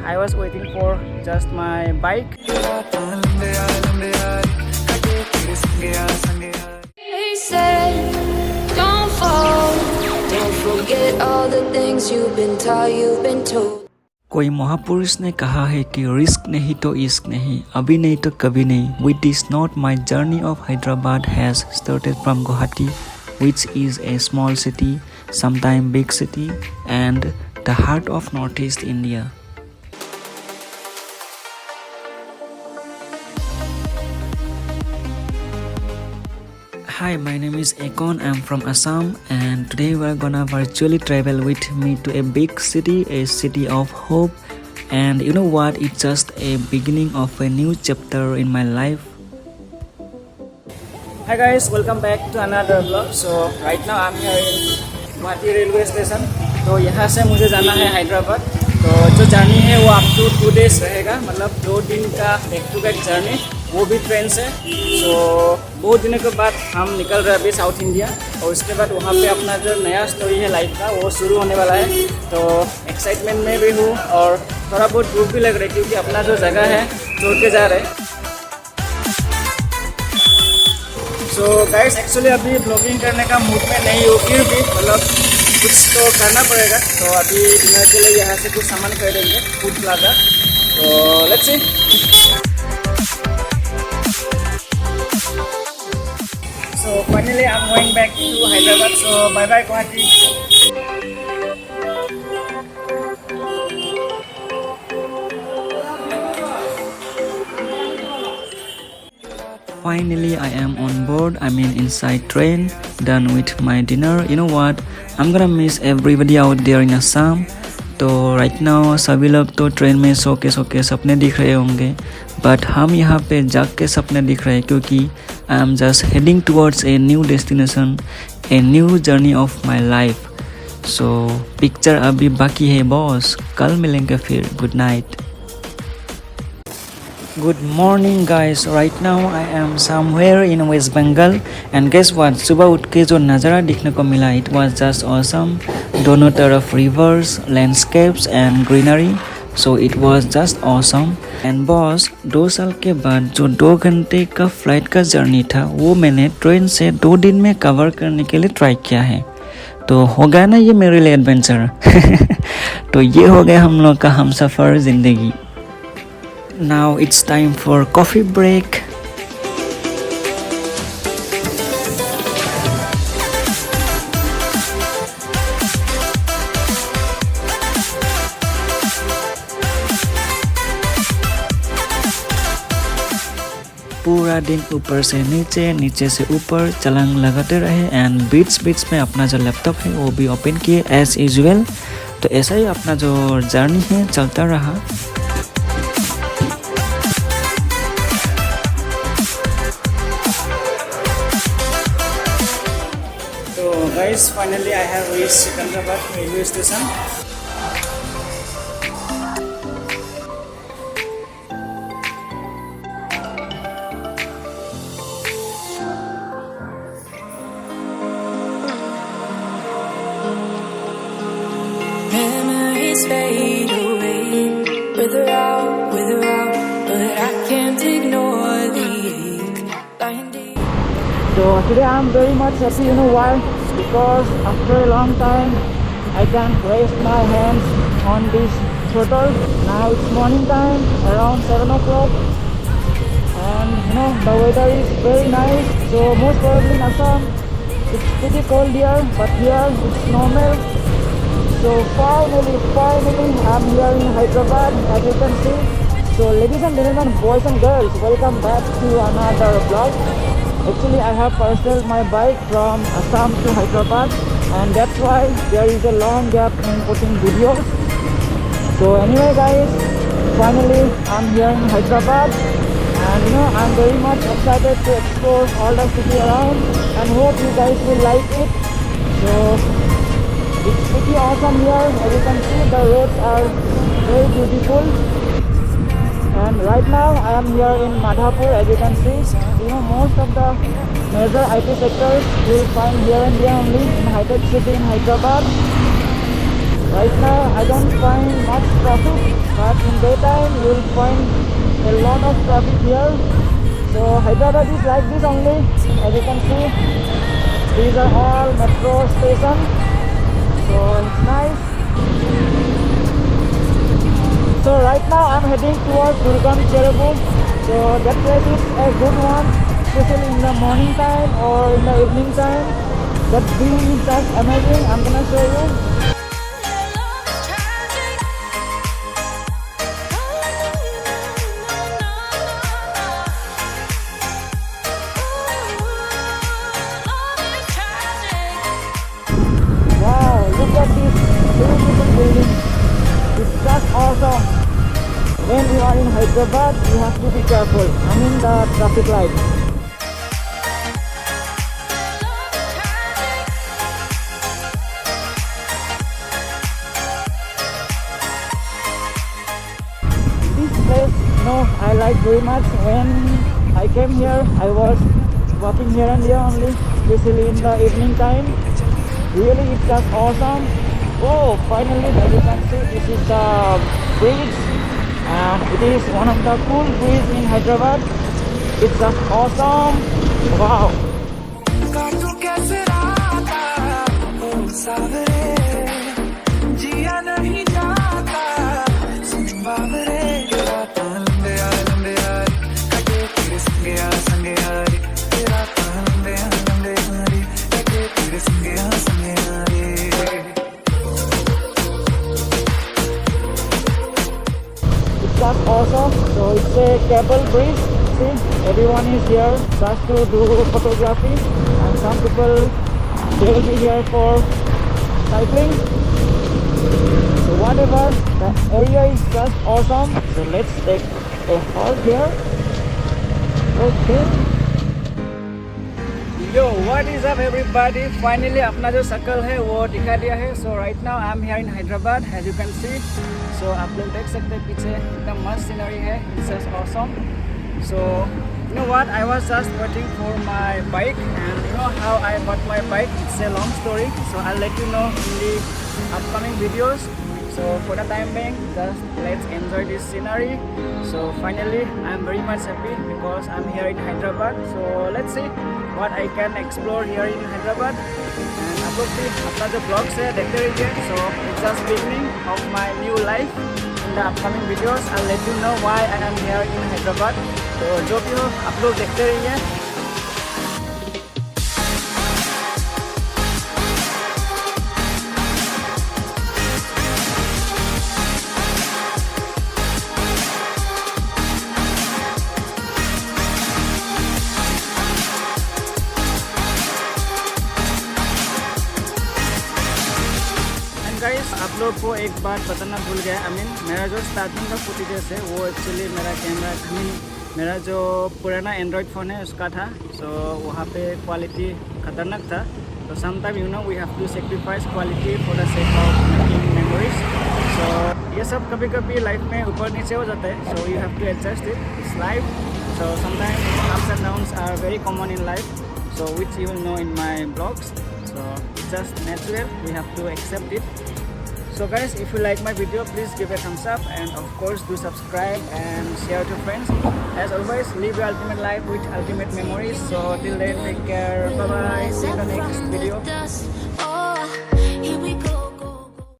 I was waiting for just my bike. They said, don't fall, don't forget all the things you've been taught, you've been told. कोई महापुरुष ने कहा है कि risk नहीं तो इश्क नहीं, अभी नहीं तो कभी नहीं. With this note, my journey of Hyderabad has started from Guwahati, which is a small city, sometime big city, and the heart of Northeast India. Hi, my name is Akan. I'm from Assam, and today we're gonna virtually travel with me to a big city, a city of hope. And you know what? It's just a beginning of a new chapter in my life. Hi guys, welcome back to another vlog. So right now I'm here in Guwahati railway station. तो यहाँ से मुझे जाना है हैदराबाद. तो जो journey है वो up to 2 days रहेगा, मतलब 2 दिन का बैक टू बैक जर्नी, वो भी ट्रेन से. तो बहुत दिनों के बाद हम निकल रहे हैं अभी साउथ इंडिया, और उसके बाद वहाँ पे अपना जो नया स्टोरी है लाइफ का वो शुरू होने वाला है. तो एक्साइटमेंट में भी हूँ और थोड़ा बहुत दुख भी लग रहा है, क्योंकि अपना जो जगह है छोड़ के जा रहे हैं. सो गाइस, एक्चुअली अभी ब्लॉगिंग करने का मूड में नहीं हो, फिर भी मतलब कुछ तो करना पड़ेगा. तो अभी डिनर के लिए यहाँ से कुछ सामान खरीदेंगे फूड प्लाजा. तो let's see. So finally I'm going back to Hyderabad. So bye bye Guwahati. Finally, I am on board. I mean inside train, done with my dinner. You know what? I'm gonna miss everybody out there in Assam. तो right now सभी लोग तो train में सो के सपने दिख रहे होंगे, बट हम यहाँ पे जाग के सपने दिख रहे हैं, क्योंकि I am just heading towards a new destination, a new journey of my life. So picture अभी बाकी है बॉस. कल मिलेंगे फिर. Good night. Good morning guys. Right now I am somewhere in West Bengal, and guess what? सुबह उठ के जो नज़ारा दिखने को मिला, it was just awesome. दोनों तरफ rivers, landscapes and greenery. So it was just awesome. And boss, 2 साल के बाद जो 2 घंटे का फ्लाइट का जर्नी था, वो मैंने ट्रेन से 2 दिन में कवर करने के लिए ट्राई किया है. तो हो गया ना ये मेरे लिए एडवेंचर. तो ये हो गया हम लोग का हमसफ़र ज़िंदगी. Now it's time for coffee break. पूरा दिन ऊपर से नीचे, नीचे से ऊपर छलांग लगाते रहे, एंड बीच में अपना जो लैपटॉप है वो भी ओपन किए एज यूजुअल. तो ऐसा ही अपना जो जर्नी है चलता रहा. Guys, finally I have reached Hyderabad railway station. Memories fade away, wither out, but I can't ignore the ache, lying deep. So today I'm very much happy. You know why? Because after a long time I can rest my hands on this throttle. Now it's morning time, around 7 o'clock, and you know the weather is very nice. So most probably in Assam it's pretty cold here, but here it's normal. So finally I'm here in Hyderabad, as you can see. So ladies and gentlemen, boys and girls, welcome back to another vlog. Actually, I have parceled my bike from Assam to Hyderabad, and that's why there is a long gap in putting videos. So anyway guys, finally I'm here in Hyderabad, and you know I'm very much excited to explore all the city around, and hope you guys will like it. So it's pretty awesome here. As you can see, the roads are very beautiful. And right now I am here in Madhapur. As you can see, you know, most of the major IT sectors you will find here and there only in high-tech city in Hyderabad. Right now I don't find much traffic, but in daytime you will find a lot of traffic here. So Hyderabad is like this only. As you can see, these are all metro stations. So it's nice. So right now I'm heading towards Durgam Cheruvu. So that place is a good one, especially in the morning time or in the evening time. That view is just amazing. I'm gonna show you. Wow, look at this beautiful building. It's just awesome. When you are in Hyderabad, you have to be careful. I mean the traffic light. This place, I like very much. When I came here, I was walking here and there only, especially in the evening time. Really, it's just awesome. Oh, finally, as you can see, this is the bridge, and it is one of the cool bridges in Hyderabad. It's just awesome. Wow. That's awesome. So it's a cable bridge. See, everyone is here just to do photography, and some people they will be here for cycling. So whatever, the area is just awesome. So let's take a halt here. Okay. Yo, what is up everybody? Finally अपना जो शक्ल है वो दिखा दिया है. So right now I'm here in Hyderabad, as you can see. So आप लोग देख सकते हैं पीछे एकदम मस्त सीनरी है. It's just awesome. So you know what? I was just waiting for my bike, and you know how I bought my bike. It's a long story. So I'll let you know in the upcoming videos. So for the time being, just let's enjoy this scenery. So finally, I'm very much happy because I'm here in Hyderabad. So let's see what I can explore here in Hyderabad. And आप लोग भी अपना जो blog है देखते रहिए. So it's just beginning of my new life. In the upcoming videos, I'll let you know why I am here in Hyderabad. तो जो भी हो आप लोग देखते रहिए. गाइस आप लोग को एक बात बताना भूल गया. मेरा जो स्टार्टिंग का फुटेजेस है वो एक्चुअली मेरा कैमरा मेरा जो पुराना एंड्रॉयड फ़ोन है उसका था. सो वहाँ पे क्वालिटी ख़तरनाक था. तो sometime you know we have to sacrifice quality for the sake of making memories. So ये सब कभी कभी लाइफ में ऊपर नीचे हो जाता है. So you have to adjust it. It's life. So sometime ups and downs are very common in life. So which you will know in my blogs. So it's just natural, we have to accept it. So guys, if you like my video, please give a thumbs up, and of course do subscribe and share to friends. As always, live your ultimate life with ultimate memories. So till then, take care, bye bye, see you in the next video.